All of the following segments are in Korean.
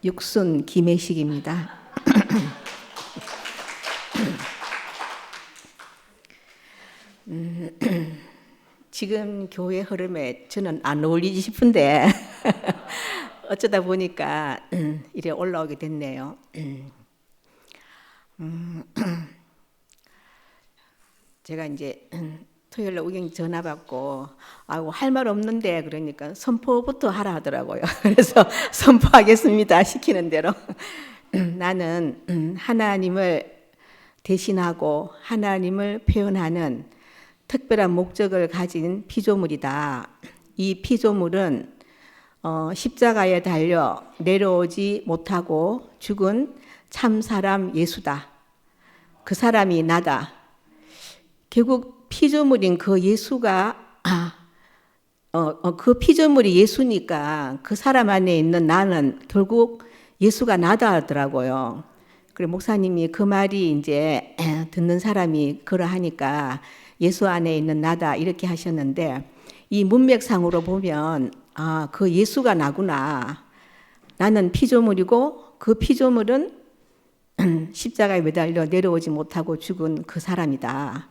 육순 김혜식입니다. 지금 교회 흐름에 저는 안 어울리지 싶은데 어쩌다 보니까 이래 올라오게 됐네요. 제가 이제 토요일에 우경이 전화 받고 아이고 할 말 없는데 그러니까 선포부터 하라 하더라고요. 그래서 선포하겠습니다. 시키는 대로. 나는 하나님을 대신하고 하나님을 표현하는 특별한 목적을 가진 피조물이다. 이 피조물은 십자가에 달려 내려오지 못하고 죽은 참 사람 예수다. 그 사람이 나다. 결국 피조물인 그 예수가 그 피조물이 예수니까 그 사람 안에 있는 나는 결국 예수가 나다 하더라고요. 그리고 목사님이 그 말이 이제 듣는 사람이 그러하니까 예수 안에 있는 나다 이렇게 하셨는데 이 문맥상으로 보면 그 예수가 나구나. 나는 피조물이고 그 피조물은 십자가에 매달려 내려오지 못하고 죽은 그 사람이다.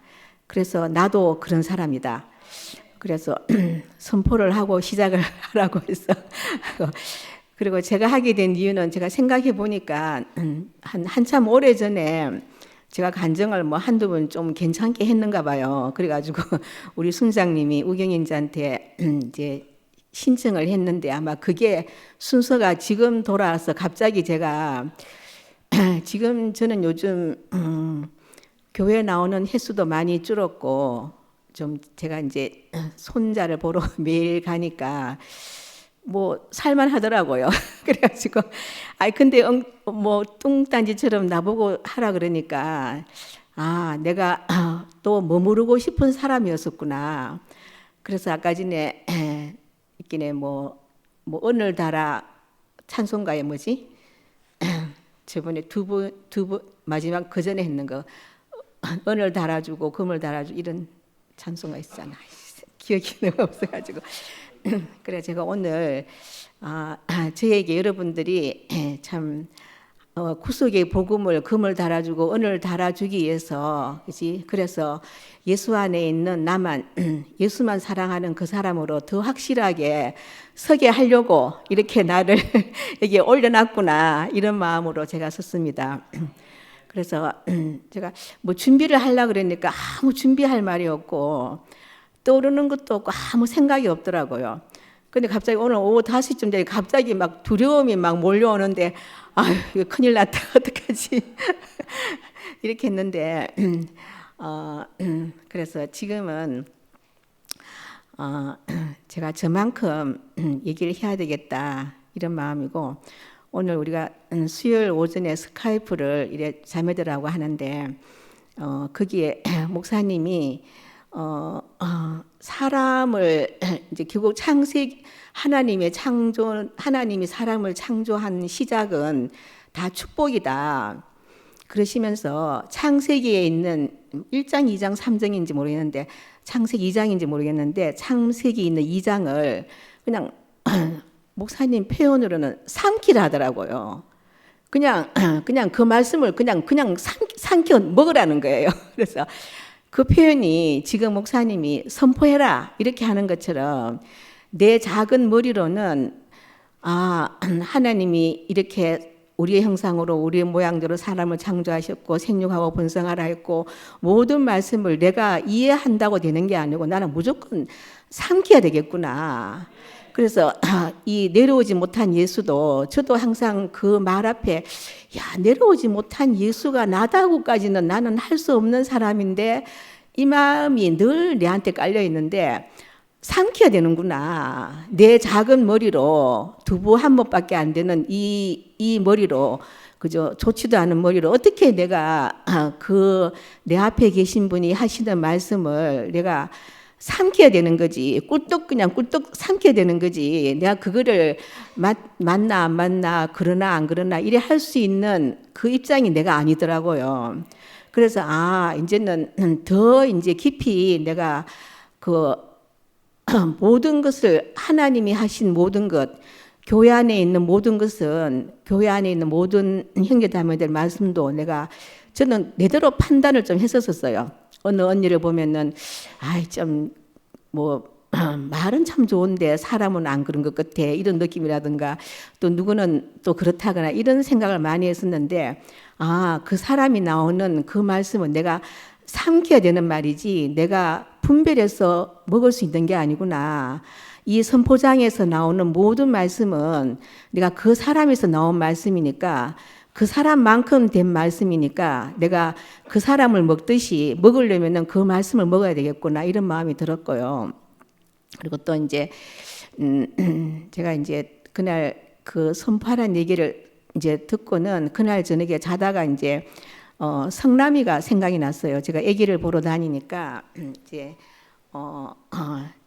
그래서 나도 그런 사람이다. 그래서 선포를 하고 시작을 하라고 했어. 그리고 제가 하게 된 이유는 제가 생각해 보니까 한참 오래 전에 제가 간증을 뭐 한두 번 좀 괜찮게 했는가 봐요. 그래가지고 우리 순장님이 우경인자한테 이제 신청을 했는데 아마 그게 순서가 지금 돌아와서 갑자기 제가 지금 저는 요즘 교회 나오는 횟수도 많이 줄었고 좀 제가 이제 손자를 보러 매일 가니까 뭐 살만 하더라고요. 그래가지고 근데 뭐 뚱딴지처럼 나보고 하라 그러니까 내가 또 머무르고 싶은 사람이었었구나. 그래서 아까 전에 있기네 뭐 오늘따라 찬송가에 뭐지? 저번에 두 번 마지막 그 전에 했는 거 은을 달아주고 금을 달아주고 이런 찬송가 있잖아. 기억이 너무 없어가지고 그래 제가 오늘 저에게 여러분들이 참 구속의 복음을 금을 달아주고 은을 달아주기 위해서 그렇지? 그래서 예수 안에 있는 나만 예수만 사랑하는 그 사람으로 더 확실하게 서게 하려고 이렇게 나를 여기에 올려놨구나 이런 마음으로 제가 섰습니다. 그래서 제가 뭐 준비를 하려고 그러니까 아무 준비할 말이 없고 떠오르는 것도 없고 아무 생각이 없더라고요. 근데 갑자기 오늘 오후 5시쯤 되니 갑자기 막 두려움이 막 몰려오는데 이거 큰일 났다 어떡하지 이렇게 했는데 그래서 지금은 제가 저만큼 얘기를 해야 되겠다 이런 마음이고 오늘 우리가 수요일 오전에 스카이프를 이래 자매들하고 하는데 거기에 목사님이 사람을 이제 결국 하나님이 사람을 창조한 시작은 다 축복이다. 그러시면서 창세기에 있는 1장, 2장, 3장인지 모르겠는데 창세기 2장인지 모르겠는데 창세기 있는 2장을 그냥 목사님 표현으로는 삼키라 하더라고요. 그냥 그 말씀을 그냥 삼켜 먹으라는 거예요. 그래서 그 표현이 지금 목사님이 선포해라 이렇게 하는 것처럼 내 작은 머리로는 하나님이 이렇게 우리의 형상으로 우리의 모양대로 사람을 창조하셨고 생육하고 번성하라 했고 모든 말씀을 내가 이해한다고 되는 게 아니고 나는 무조건 삼켜야 되겠구나. 그래서 이 내려오지 못한 예수도 저도 항상 그 말 앞에 내려오지 못한 예수가 나다고까지는 나는 할 수 없는 사람인데 이 마음이 늘 내한테 깔려 있는데 삼켜야 되는구나. 내 작은 머리로 두부 한 번밖에 안 되는 이 머리로 그저 좋지도 않은 머리로 어떻게 내가 내 앞에 계신 분이 하시는 말씀을 내가 삼켜야 되는 거지. 꿀떡 삼켜야 되는 거지. 내가 그거를 맞나 안 맞나 그러나 안 그러나 이래 할 수 있는 그 입장이 내가 아니더라고요. 그래서 이제는 더 이제 깊이 내가 그 모든 것을 하나님이 하신 모든 것 교회 안에 있는 모든 것은 교회 안에 있는 모든 형제자매들 말씀도 저는 내대로 판단을 좀 했었어요. 어느 언니를 보면은 아이 좀 뭐 말은 참 좋은데 사람은 안 그런 것 같아 이런 느낌이라든가 또 누구는 또 그렇다거나 이런 생각을 많이 했었는데 그 사람이 나오는 그 말씀은 내가 삼켜야 되는 말이지 내가 분별해서 먹을 수 있는 게 아니구나. 이 선포장에서 나오는 모든 말씀은 내가 그 사람에서 나온 말씀이니까 그 사람만큼 된 말씀이니까 내가 그 사람을 먹듯이 먹으려면은 그 말씀을 먹어야 되겠구나 이런 마음이 들었고요. 그리고 또 이제 제가 이제 그날 그 선포하라는 얘기를 이제 듣고는 그날 저녁에 자다가 이제 성남이가 생각이 났어요. 제가 아기를 보러 다니니까 이제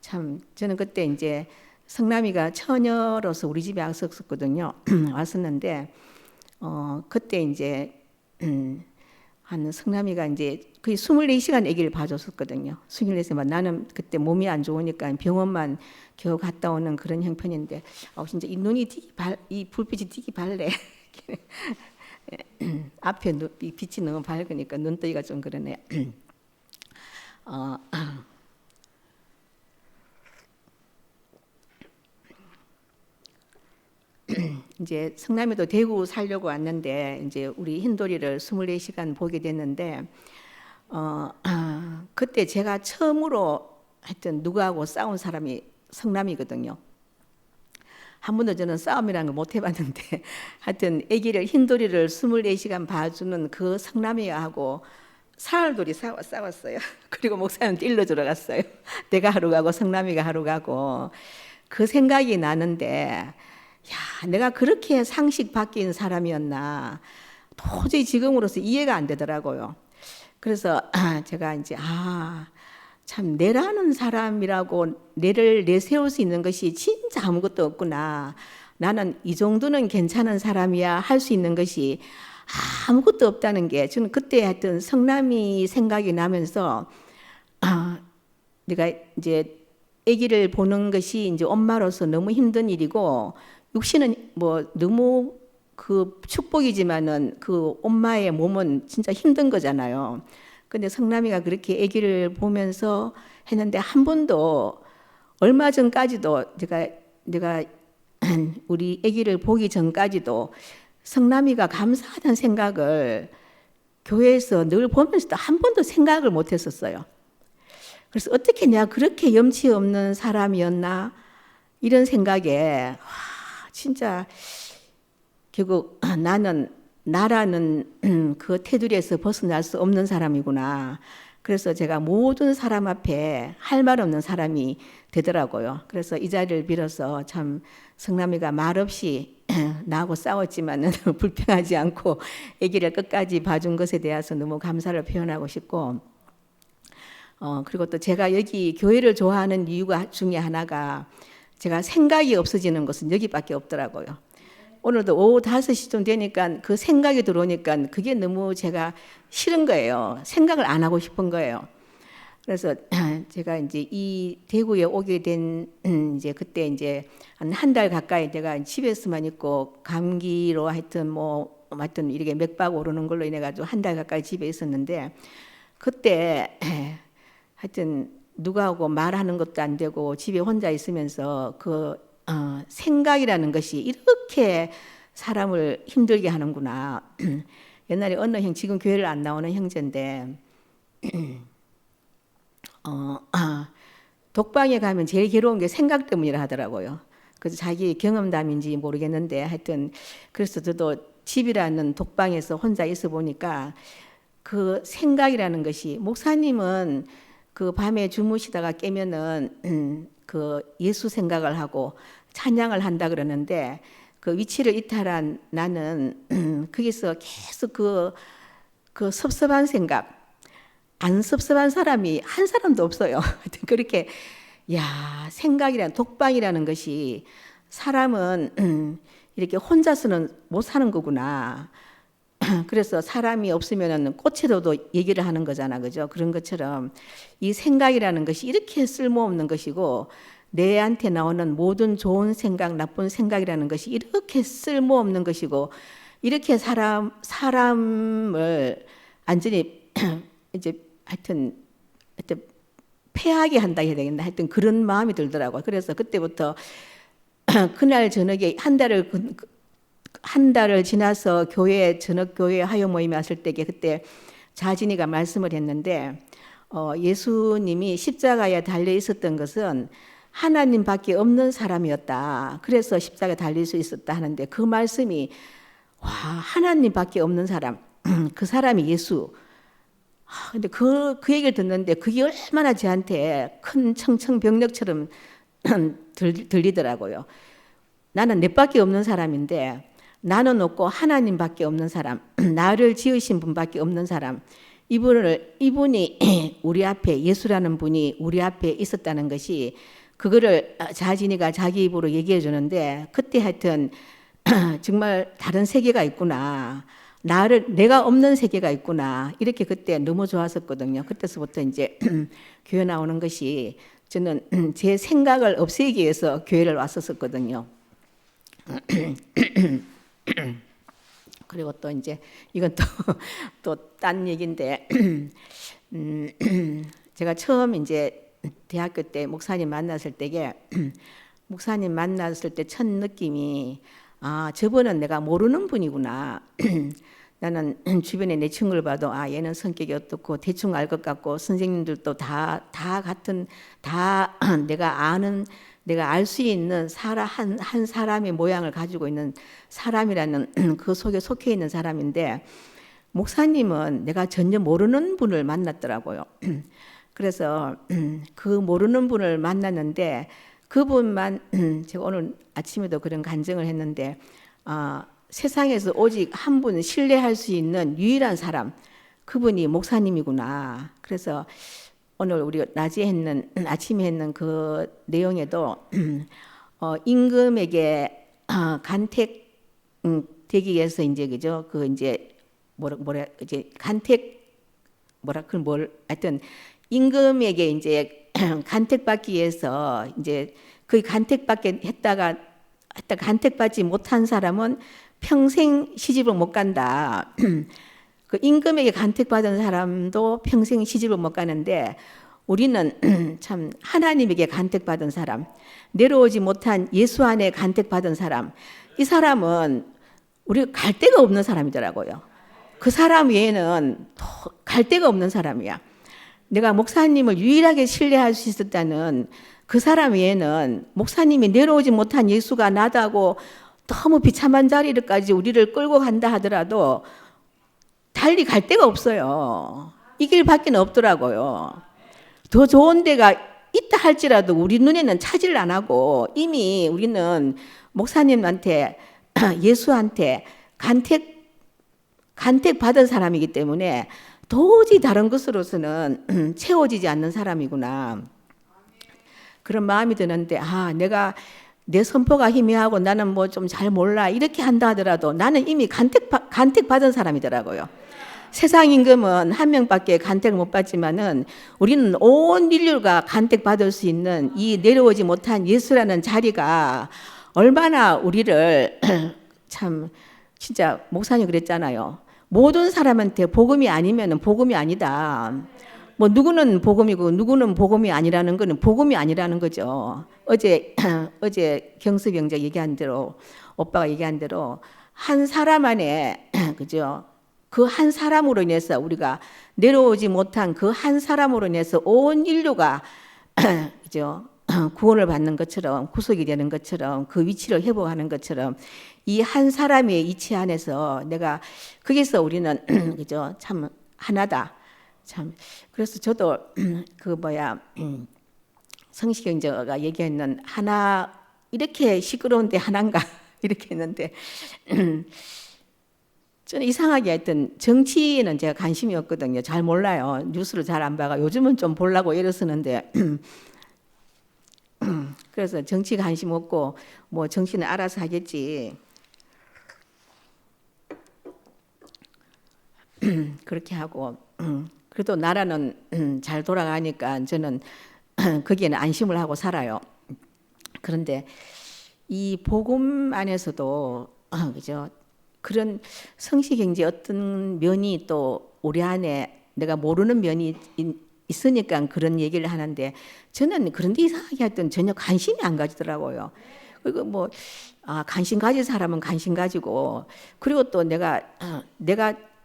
참 저는 그때 이제 성남이가 처녀로서 우리 집에 왔었거든요. 왔었는데 그때 이제 한 성남이가 이제 거의 24시간 아기를 봐줬었거든요. 24시간 나는 그때 몸이 안 좋으니까 병원만 겨우 갔다 오는 그런 형편인데 진짜 이 눈이 이 불빛이 되게 밝네. 앞에 이 빛이 너무 밝으니까 눈뜨기가 좀 그러네요. 이제 성남이도 대구 살려고 왔는데 이제 우리 흰돌이를 24시간 보게 됐는데 그때 제가 처음으로 하여튼 누구하고 싸운 사람이 성남이거든요. 한 번도 저는 싸움이라는 걸 못 해봤는데 하여튼 아기를 흰돌이를 24시간 봐주는 그 성남이하고 사흘돌이 싸웠어요. 그리고 목사님도 일로 들어갔어요. 내가 하루 가고 성남이가 하루 가고 그 생각이 나는데 야, 내가 그렇게 상식 바뀐 사람이었나 도저히 지금으로서 이해가 안 되더라고요. 그래서 제가 이제 참 내라는 사람이라고 내를 내세울 수 있는 것이 진짜 아무것도 없구나. 나는 이 정도는 괜찮은 사람이야 할 수 있는 것이 아무것도 없다는 게 저는 그때 했던 성남이 생각이 나면서 내가 이제 아기를 보는 것이 이제 엄마로서 너무 힘든 일이고 육신은 뭐 너무 그 축복이지만은 그 엄마의 몸은 진짜 힘든 거잖아요. 근데 성남이가 그렇게 아기를 보면서 했는데 한 번도 얼마 전까지도 내가 우리 아기를 보기 전까지도 성남이가 감사하다는 생각을 교회에서 늘 보면서도 한 번도 생각을 못 했었어요. 그래서 어떻게 내가 그렇게 염치 없는 사람이었나 이런 생각에 진짜 결국 나라는 그 테두리에서 벗어날 수 없는 사람이구나. 그래서 제가 모든 사람 앞에 할 말 없는 사람이 되더라고요. 그래서 이 자리를 빌어서 참 성남이가 말없이 나하고 싸웠지만은 불평하지 않고 아기를 끝까지 봐준 것에 대해서 너무 감사를 표현하고 싶고 그리고 또 제가 여기 교회를 좋아하는 이유가 중에 하나가 제가 생각이 없어지는 것은 여기밖에 없더라고요. 오늘도 오후 5시쯤 되니까 그 생각이 들어오니까 그게 너무 제가 싫은 거예요. 생각을 안 하고 싶은 거예요. 그래서 제가 이제 이 대구에 오게 된 이제 그때 이제 한 달 가까이 내가 집에서만 있고 감기로 하여튼 이렇게 맥박 오르는 걸로 인해 가지고 한 달 가까이 집에 있었는데 그때 하여튼 누구하고 말하는 것도 안 되고 집에 혼자 있으면서 생각이라는 것이 이렇게 사람을 힘들게 하는구나. 옛날에 어느 형 지금 교회를 안 나오는 형제인데 독방에 가면 제일 괴로운 게 생각 때문이라 하더라고요. 그래서 자기 경험담인지 모르겠는데 하여튼 그래서 저도 집이라는 독방에서 혼자 있어 보니까 그 생각이라는 것이 목사님은 그 밤에 주무시다가 깨면은 그 예수 생각을 하고 찬양을 한다 그러는데 그 위치를 이탈한 나는 거기서 계속 그 섭섭한 생각 안 섭섭한 사람이 한 사람도 없어요. 그렇게 생각이라는 독방이라는 것이 사람은 이렇게 혼자서는 못 사는 거구나. 그래서 사람이 없으면은 꽃에도 얘기를 하는 거잖아, 그죠? 그런 것처럼 이 생각이라는 것이 이렇게 쓸모없는 것이고 내한테 나오는 모든 좋은 생각, 나쁜 생각이라는 것이 이렇게 쓸모없는 것이고 이렇게 사람을 완전히 이제 하여튼 패하게 한다 해야 되겠나, 하여튼 그런 마음이 들더라고요. 그래서 그때부터 그날 저녁에 한 달을 지나서 저녁 교회 하여 모임에 왔을 때에 그때 자진이가 말씀을 했는데 예수님이 십자가에 달려 있었던 것은 하나님밖에 없는 사람이었다. 그래서 십자가에 달릴 수 있었다 하는데 그 말씀이 와, 하나님밖에 없는 사람, 그 사람이 예수. 근데 그 얘기를 듣는데 그게 얼마나 저한테 큰 청청병력처럼 들리더라고요. 나는 넷밖에 없는 사람인데 나는 없고 하나님밖에 없는 사람, 나를 지으신 분밖에 없는 사람, 이분이 우리 앞에, 예수라는 분이 우리 앞에 있었다는 것이 그거를 자진이가 자기 입으로 얘기해 주는데 그때 하여튼 정말 다른 세계가 있구나. 내가 없는 세계가 있구나. 이렇게 그때 너무 좋았었거든요. 그때서부터 이제 교회 나오는 것이 저는 제 생각을 없애기 위해서 교회를 왔었거든요. 그리고 또 이제 이건 또 딴 얘기인데 제가 처음 이제 대학교 때 목사님 만났을 때에 목사님 만났을 때 첫 느낌이 저분은 내가 모르는 분이구나. 나는 주변에 내 친구를 봐도 얘는 성격이 어떻고 대충 알 것 같고 선생님들도 다 내가 알 수 있는 한 사람의 모양을 가지고 있는 사람이라는 그 속에 속해 있는 사람인데 목사님은 내가 전혀 모르는 분을 만났더라고요. 그래서 그 모르는 분을 만났는데 그분만 제가 오늘 아침에도 그런 간증을 했는데 세상에서 오직 한 분 신뢰할 수 있는 유일한 사람, 그분이 목사님이구나. 그래서 오늘 우리 아침에 했는 그 내용에도 임금에게 간택 되기 위해서 이제 그죠? 그 이제 이제 하여튼 임금에게 이제 간택받기 위해서 이제 그 간택받지 못한 사람은 평생 시집을 못 간다. 그 임금에게 간택받은 사람도 평생 시집을 못 가는데 우리는 참 하나님에게 간택받은 사람, 내려오지 못한 예수 안에 간택받은 사람, 이 사람은 우리가 갈 데가 없는 사람이더라고요. 그 사람 외에는 갈 데가 없는 사람이야. 내가 목사님을 유일하게 신뢰할 수 있었다는 그 사람 외에는 목사님이 내려오지 못한 예수가 나다고 너무 비참한 자리까지 우리를 끌고 간다 하더라도 달리 갈 데가 없어요. 이 길밖에 없더라고요. 더 좋은 데가 있다 할지라도 우리 눈에는 차지를 안 하고 이미 우리는 목사님한테 예수한테 간택받은 사람이기 때문에 도저히 다른 것으로서는 채워지지 않는 사람이구나. 그런 마음이 드는데 내가 내 선포가 희미하고 나는 뭐 좀 잘 몰라 이렇게 한다 하더라도 나는 이미 간택받은 사람이더라고요. 세상 임금은 한 명밖에 간택을 못 받지만은 우리는 온 인류가 간택받을 수 있는 이 내려오지 못한 예수라는 자리가 얼마나 우리를 참 진짜 목사님 그랬잖아요. 모든 사람한테 복음이 아니면은 복음이 아니다. 뭐 누구는 복음이고 누구는 복음이 아니라는 거는 복음이 아니라는 거죠. 어제 경섭 형제 얘기한 대로 오빠가 얘기한 대로 한 사람 안에 그죠? 그 한 사람으로 인해서 우리가 내려오지 못한 그 한 사람으로 인해서 온 인류가 그죠? 구원을 받는 것처럼 구속이 되는 것처럼 그 위치를 회복하는 것처럼 이 한 사람의 이치 안에서 내가 거기서 우리는 그죠? 참 하나다. 참 그래서 저도 성식 형제가 얘기했는 하나 이렇게 시끄러운데 하나인가 이렇게 했는데 저는 이상하게 하여튼 정치에는 제가 관심이 없거든요. 잘 몰라요. 뉴스를 잘 안 봐가 요즘은 좀 보려고 애를 쓰는데 그래서 정치 관심 없고 뭐 정치는 알아서 하겠지. 그렇게 하고 그래도 나라는 잘 돌아가니까 저는 거기에는 안심을 하고 살아요. 그런데 이 복음 안에서도 그죠? 그런 성취경제 어떤 면이 또 우리 안에 내가 모르는 면이 있으니까 그런 얘기를 하는데 저는 그런 데 이상하게 하여튼 전혀 관심이 안 가지더라고요. 그리고 뭐 관심 가진 사람은 관심 가지고 그리고 또 내가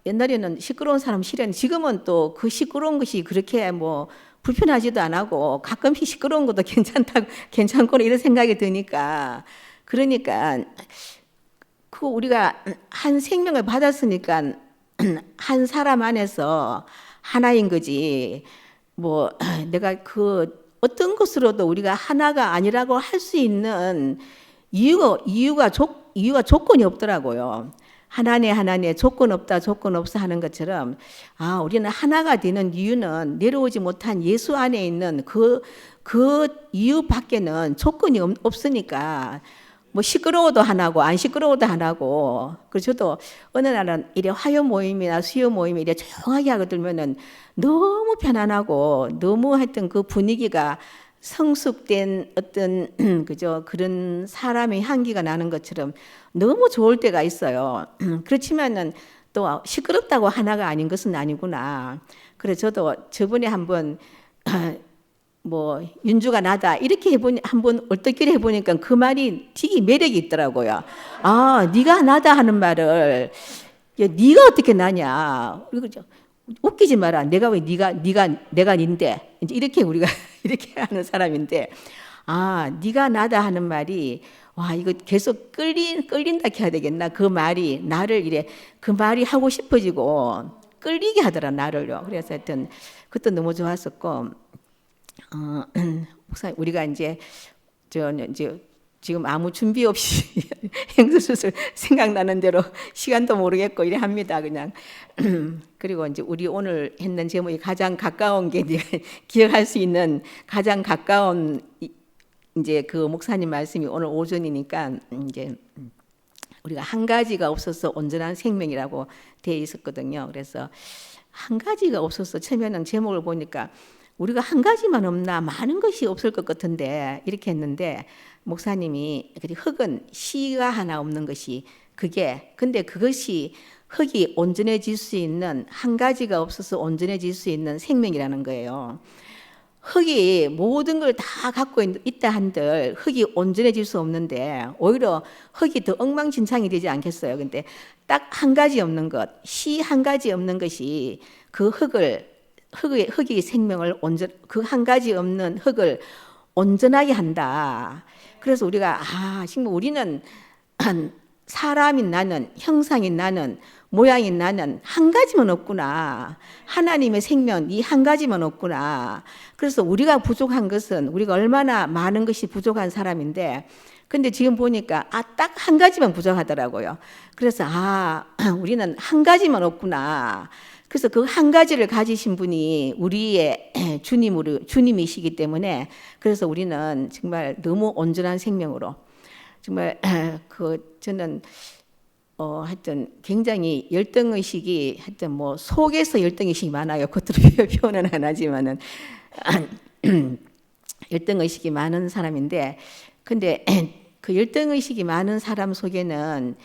옛날에는 시끄러운 사람 싫어했는데 지금은 또 그 시끄러운 것이 그렇게 뭐 불편하지도 안 하고 가끔 시끄러운 것도 괜찮고 이런 생각이 드니까 그러니까 그 우리가 한 생명을 받았으니까 한 사람 안에서 하나인 거지 뭐 내가 그 어떤 것으로도 우리가 하나가 아니라고 할 수 있는 이유가 조건이 없더라고요. 하나님 조건 없다 조건 없어 하는 것처럼 우리는 하나가 되는 이유는 내려오지 못한 예수 안에 있는 그 이유밖에는 조건이 없으니까 뭐 시끄러워도 하나고 안 시끄러워도 하나고 그래서 저도 어느 날은 이래 화요 모임이나 수요 모임이 이래 조용하게 하고 들면은 너무 편안하고 너무 하여튼 그 분위기가 성숙된 어떤 그죠 그런 사람의 향기가 나는 것처럼 너무 좋을 때가 있어요. 그렇지만은 또 시끄럽다고 하나가 아닌 것은 아니구나. 그래서 저도 저번에 한번 뭐 윤주가 나다 이렇게 한번 얼떨결에 해보니까 그 말이 되게 매력이 있더라고요. 네가 나다 하는 말을 네가 어떻게 나냐? 웃기지 마라. 내가 왜 내가 닌데 이제 이렇게 우리가 이렇게 하는 사람인데 네가 나다 하는 말이 이거 계속 끌린다 해야 되겠나? 그 말이 나를 이래 그 말이 하고 싶어지고 끌리게 하더라 나를요. 그래서 하여튼 그것도 너무 좋았었고 목사님 우리가 이제 지금 아무 준비 없이 행수수술 생각나는 대로 시간도 모르겠고 이래 합니다 그냥. 그리고 이제 우리 오늘 했는 제목이 가장 가까운 게 기억할 수 있는 가장 가까운 이제 그 목사님 말씀이 오늘 오전이니까 이제 우리가 한 가지가 없어서 온전한 생명이라고 되어 있었거든요. 그래서 한 가지가 없어서 처음에는 제목을 보니까 우리가 한 가지만 없나 많은 것이 없을 것 같은데 이렇게 했는데 목사님이 흙은 씨가 하나 없는 것이 근데 그것이 흙이 온전해질 수 있는 한 가지가 없어서 온전해질 수 있는 생명이라는 거예요. 흙이 모든 걸 다 갖고 있다 한들 흙이 온전해질 수 없는데 오히려 흙이 더 엉망진창이 되지 않겠어요. 근데 딱 한 가지 없는 것, 씨 한 가지 없는 것이 그 흙의 생명을 그 한 가지 없는 흙을 온전하게 한다. 그래서 우리가 지금 우리는 사람인 나는, 형상인 나는, 모양인 나는 한 가지만 없구나. 하나님의 생명 이 한 가지만 없구나. 그래서 우리가 부족한 것은 우리가 얼마나 많은 것이 부족한 사람인데 근데 지금 보니까 딱 한 가지만 부족하더라고요. 그래서 우리는 한 가지만 없구나. 그래서 그 한 가지를 가지신 분이 우리의 주님이시기 때문에 그래서 우리는 정말 너무 온전한 생명으로 정말 저는 하여튼 굉장히 열등의식이 하여튼 뭐 속에서 열등의식이 많아요. 겉으로 표현은 안 하지만은 열등의식이 많은 사람인데 근데 그 열등의식이 많은 사람 속에는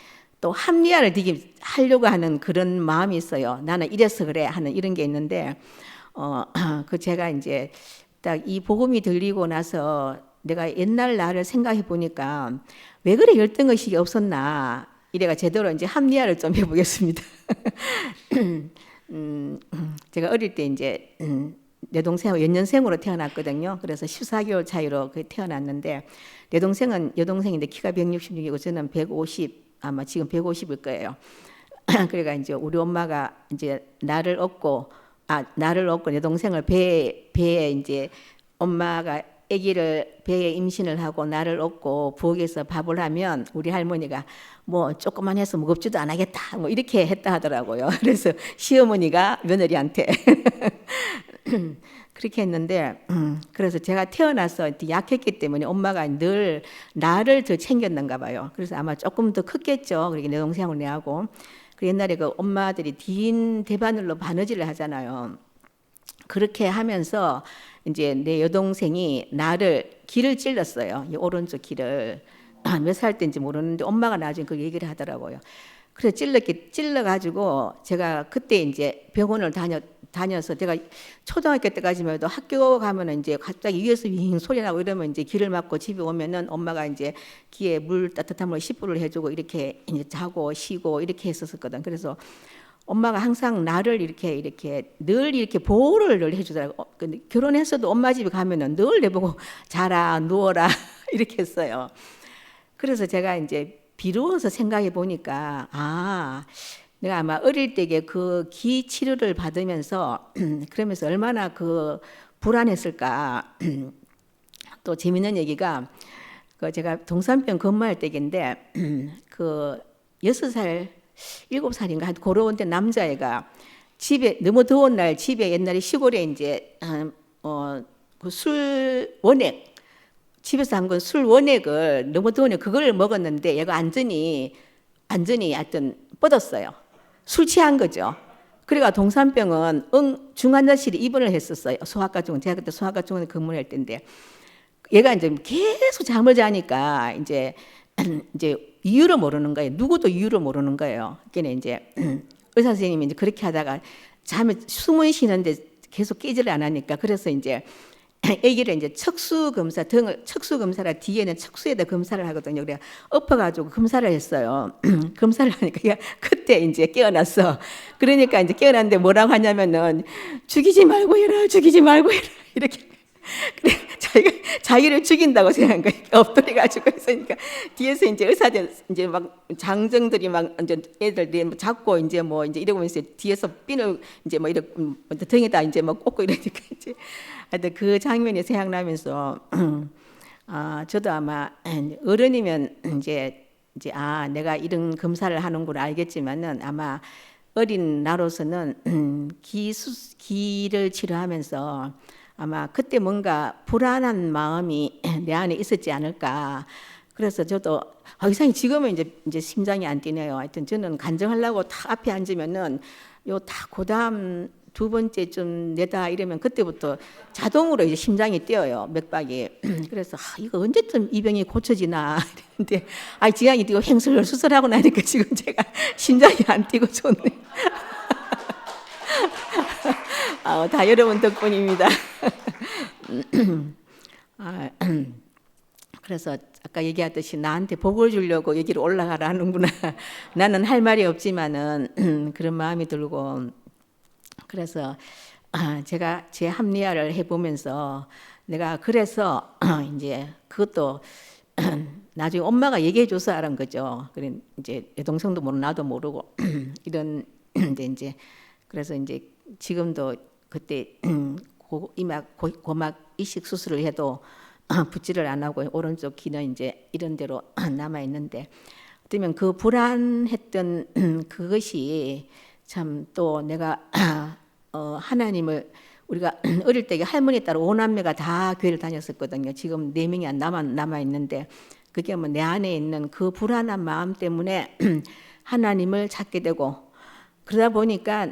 또 합리화를 되게 하려고 하는 그런 마음이 있어요. 나는 이래서 그래 하는 이런 게 있는데 제가 이제 딱 이 복음이 들리고 나서 내가 옛날 나를 생각해 보니까 왜 그래 열등의식이 없었나 이래가 제대로 이제 합리화를 좀 해보겠습니다. 제가 어릴 때 이제 내 동생하고 연년생으로 태어났거든요. 그래서 14개월 차이로 태어났는데 내 동생은 여동생인데 키가 166이고 저는 150 아마 지금 150일 거예요. 그러니까 이제 우리 엄마가 이제 나를 얻고 내 동생을 배에 이제 엄마가 아기를 배에 임신을 하고 나를 얻고 부엌에서 밥을 하면 우리 할머니가 뭐 조금만 해서 무겁지도 안 하겠다 뭐 이렇게 했다 하더라고요. 그래서 시어머니가 며느리한테 그렇게 했는데 그래서 제가 태어나서 약했기 때문에 엄마가 늘 나를 더 챙겼는가 봐요. 그래서 아마 조금 더 컸겠죠. 그렇게 내 동생하고 내하고. 그 옛날에 그 엄마들이 긴 대바늘로 바느질을 하잖아요. 그렇게 하면서 이제 내 여동생이 나를 귀를 찔렀어요. 이 오른쪽 귀를. 몇 살 때인지 모르는데 엄마가 나중에 그 얘기를 하더라고요. 그래서 찔러가지고 제가 그때 이제 병원을 다녀서 제가 초등학교 때까지만 해도 학교 가면은 이제 갑자기 위에서 윙 소리 나고 이러면 이제 귀를 막고 집에 오면은 엄마가 이제 귀에 따뜻한 물 10불을 해주고 이렇게 이제 자고 쉬고 이렇게 했었거든. 그래서 엄마가 항상 나를 이렇게 늘 이렇게 보호를 늘 해주더라고. 근데 결혼했어도 엄마 집에 가면은 늘 내보고 자라 누워라 이렇게 했어요. 그래서 제가 이제 비로소 생각해 보니까 내가 아마 어릴 때에 그 귀 치료를 받으면서 그러면서 얼마나 그 불안했을까. 또 재밌는 얘기가 그 제가 동산병 근무할 때인데 그 6살 7살인가 한 그런데 남자애가 집에 너무 더운 날 집에 옛날에 시골에 이제 그 술 원액 집에서 한 건 술 원액을 너무 더우니 그걸 먹었는데 얘가 완전히 하여튼 뻗었어요. 술 취한 거죠. 그래가 동산병은 중환자실에 입원을 했었어요. 소아과 중원 제가 그때 소아과 중원에 근무할 때인데 얘가 이제 계속 잠을 자니까 이제 이유를 모르는 거예요. 누구도 이유를 모르는 거예요. 그러니까 이제 의사 선생님이 이제 그렇게 하다가 잠에 숨을 쉬는데 계속 깨지를 안 하니까 그래서 이제 아기를 이제 척수 검사라 뒤에는 척수에다 검사를 하거든요. 그래 엎어가지고 검사를 했어요. 검사를 하니까 얘가 그때 이제 깨어났어. 그러니까 이제 깨어났는데 뭐라고 하냐면은 죽이지 말고 해라, 죽이지 말고 해라 이렇게. 그래 자기를 죽인다고 생각한 거예요. 엎드려가지고 했으니까 뒤에서 이제 의사들 이제 막 장정들이 막 이제 애들 잡고 이제 이러면서 뒤에서 핀을 이제 뭐 이렇게 등에다 이제 막 꽂고 이러니까 이제 하여튼 그 장면이 생각나면서 저도 아마 어른이면 이제 내가 이런 검사를 하는구나 알겠지만은 아마 어린 나로서는 기를 치료하면서 아마 그때 뭔가 불안한 마음이 내 안에 있었지 않을까. 그래서 저도 이상히 지금은 이제 심장이 안 뛰네요. 하여튼 저는 간증하려고 딱 앞에 앉으면은 그다음 두 번째쯤 내다 이러면 그때부터 자동으로 이제 심장이 뛰어요. 맥박이. 그래서 이거 언제쯤 이 병이 고쳐지나 이랬는데 지간이 뛰고 횡설을 수술하고 나니까 지금 제가 심장이 안 뛰고 좋네. 다 여러분 덕분입니다. 그래서 아까 얘기하듯이 나한테 복을 주려고 여기로 올라가라 하는구나. 나는 할 말이 없지만은 그런 마음이 들고 그래서 제가 제 합리화를 해보면서 내가 그래서 이제 그것도 나중에 엄마가 얘기해줘서 알은 거죠. 그래 이제 여동생도 모르고 나도 모르고 이런데 이제 그래서 이제 지금도 그때 고막 이식 수술을 해도 붓질을 안 하고 오른쪽 귀는 이제 이런 대로 남아 있는데 어쩌면 그 불안했던 그것이 참 또 내가 하나님을 우리가 어릴 때 할머니 따라 5남매가 다 교회를 다녔었거든요. 지금 4명이 남아 있는데 그게 뭐 내 안에 있는 그 불안한 마음 때문에 하나님을 찾게 되고 그러다 보니까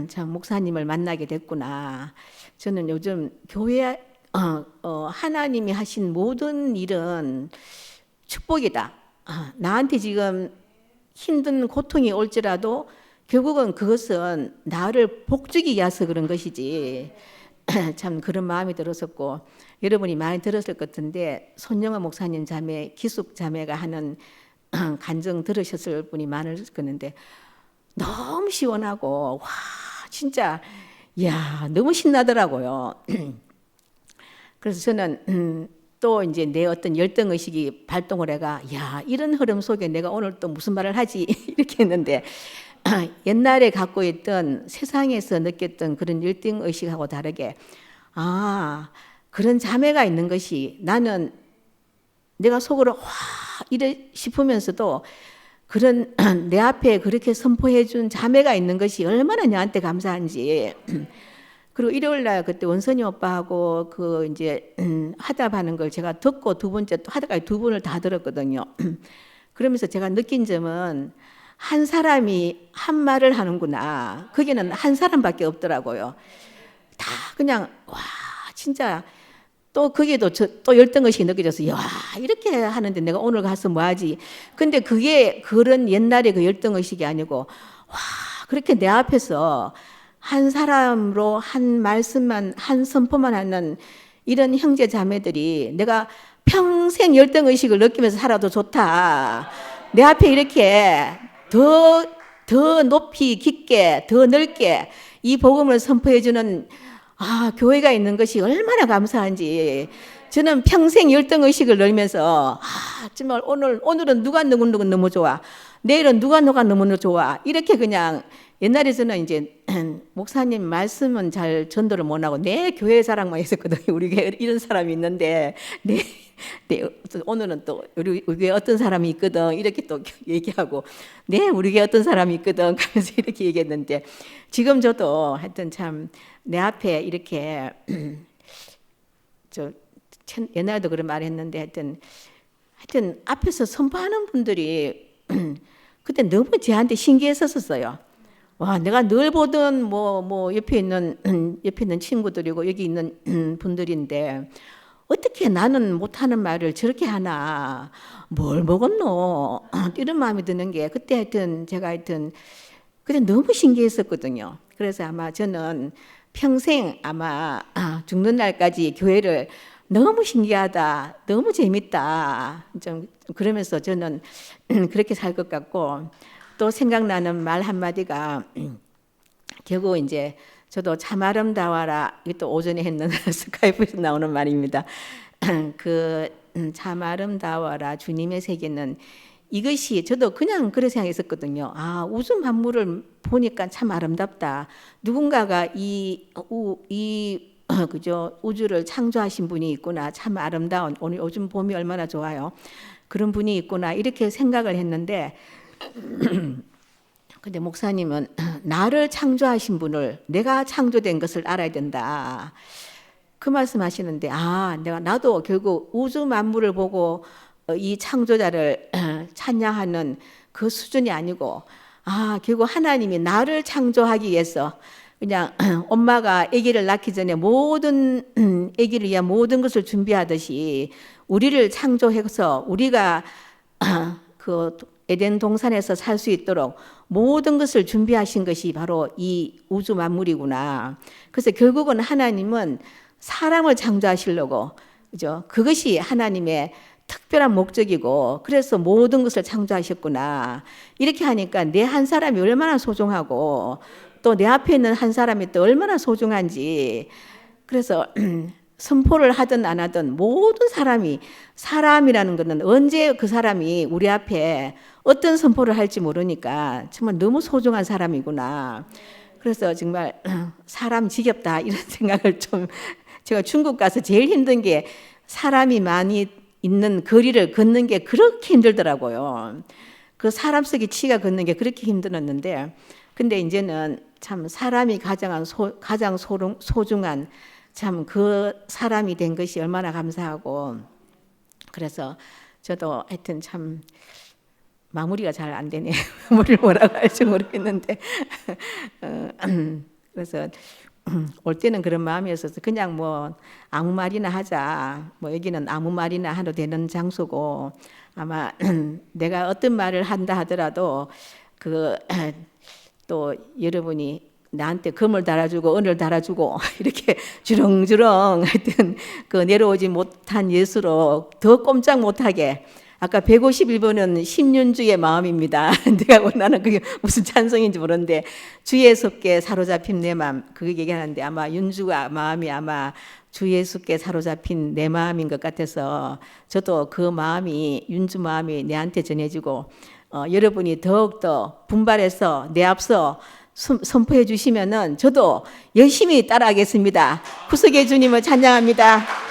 참 목사님을 만나게 됐구나. 저는 요즘 교회 하나님이 하신 모든 일은 축복이다. 나한테 지금 힘든 고통이 올지라도 결국은 그것은 나를 복주기 위해서 그런 것이지. 참 그런 마음이 들었었고 여러분이 많이 들었을 것 같은데 손영아 목사님 자매 기숙 자매가 하는 간증 들으셨을 분이 많을 건데 너무 시원하고 와 진짜 너무 신나더라고요. 그래서 저는 또 이제 내 어떤 열등 의식이 발동을 해가 이런 흐름 속에 내가 오늘 또 무슨 말을 하지 이렇게 했는데 옛날에 갖고 있던 세상에서 느꼈던 그런 열등 의식하고 다르게 그런 자매가 있는 것이 나는 내가 속으로 와 이래 싶으면서도 그런 내 앞에 그렇게 선포해 준 자매가 있는 것이 얼마나 나한테 감사한지. 그리고 일요일 날 그때 원선이 오빠하고 그 이제 화답하는 걸 제가 듣고 두 번째 또 하다가 두 번을 다 들었거든요. 그러면서 제가 느낀 점은 한 사람이 한 말을 하는구나. 거기는 한 사람밖에 없더라고요. 다 그냥 와 진짜 또 거기에도 또 열등의식이 느껴져서 야 이렇게 하는데 내가 오늘 가서 뭐하지. 근데 그게 그런 옛날의 그 열등의식이 아니고 와 그렇게 내 앞에서 한 사람으로 한 말씀만 한 선포만 하는 이런 형제 자매들이 내가 평생 열등의식을 느끼면서 살아도 좋다. 내 앞에 이렇게 더 높이 깊게 더 넓게 이 복음을 선포해주는 교회가 있는 것이 얼마나 감사한지. 저는 평생 열등의식을 늘면서 정말 오늘은 누가 누구 너무 좋아. 내일은 누가 너무 좋아. 이렇게 그냥 옛날에 저는 이제 목사님 말씀은 잘 전도를 못하고 내 교회 자랑만 했었거든요. 우리 교회 이런 사람이 있는데 오늘은 또 우리 교회 어떤 사람이 있거든 이렇게 또 얘기하고 우리 교회 어떤 사람이 있거든 하면서 이렇게 얘기했는데 지금 저도 하여튼 참 내 앞에 이렇게 옛날에도 그런 말 했는데 하여튼 앞에서 선포하는 분들이 그때 너무 저한테 신기했었어요. 와, 내가 늘 보던 뭐 옆에 있는 친구들이고 여기 있는 분들인데 어떻게 나는 못하는 말을 저렇게 하나? 뭘 먹었노? 이런 마음이 드는 게 그때 제가 그때 너무 신기했었거든요. 그래서 아마 저는 평생 아마 죽는 날까지 교회를 너무 신기하다, 너무 재밌다, 좀 그러면서 저는 그렇게 살 것 같고 또 생각나는 말 한마디가 결국 이제 저도 참 아름다워라 이것도 오전에 했는 스카이프에서 나오는 말입니다. 참 아름다워라 주님의 세계는 이것이 저도 그냥 그렇게 생각했었거든요. 우주 만물을 보니까 참 아름답다. 누군가가 그죠 우주를 창조하신 분이 있구나. 참 아름다운 오늘 요즘 봄이 얼마나 좋아요. 그런 분이 있구나 이렇게 생각을 했는데 근데 목사님은 나를 창조하신 분을 내가 창조된 것을 알아야 된다. 그 말씀하시는데 나도 결국 우주 만물을 보고 이 창조자를 찬양하는 그 수준이 아니고 결국 하나님이 나를 창조하기 위해서 그냥 엄마가 아기를 낳기 전에 모든 아기를 위한 모든 것을 준비하듯이 우리를 창조해서 우리가 그 에덴 동산에서 살 수 있도록 모든 것을 준비하신 것이 바로 이 우주 만물이구나. 그래서 결국은 하나님은 사람을 창조하시려고 그죠? 그것이 하나님의 특별한 목적이고 그래서 모든 것을 창조하셨구나. 이렇게 하니까 내 한 사람이 얼마나 소중하고 또 내 앞에 있는 한 사람이 또 얼마나 소중한지. 그래서 선포를 하든 안 하든 모든 사람이라는 것은 언제 그 사람이 우리 앞에 어떤 선포를 할지 모르니까 정말 너무 소중한 사람이구나. 그래서 정말 사람 지겹다 이런 생각을 제가 중국 가서 제일 힘든 게 사람이 많이 있는 거리를 걷는 게 그렇게 힘들더라고요. 그 사람 속에 치가 걷는 게 그렇게 힘들었는데 근데 이제는 참 사람이 가장 소중한 참 그 사람이 된 것이 얼마나 감사하고 그래서 저도 하여튼 참 마무리가 잘 안 되네요. 마무리를 뭐라고 할지 모르겠는데 그래서 올 때는 그런 마음이었어서 그냥 뭐 아무 말이나 하자. 뭐 여기는 아무 말이나 해도 되는 장소고 아마 내가 어떤 말을 한다 하더라도 또 여러분이 나한테 금을 달아주고 은을 달아주고 이렇게 주렁주렁 하여튼 그 내려오지 못한 예수로 더 꼼짝 못하게 아까 151번은 신윤주의 마음입니다. 내가 원하는 그게 무슨 찬송인지 모르는데 주 예수께 사로잡힌 내 마음 그게 얘기하는데 아마 윤주가 마음이 아마 주 예수께 사로잡힌 내 마음인 것 같아서 저도 그 마음이 윤주 마음이 내한테 전해지고 여러분이 더욱더 분발해서 내 앞서 선포해 주시면은 저도 열심히 따라하겠습니다. 구속의 주님을 찬양합니다.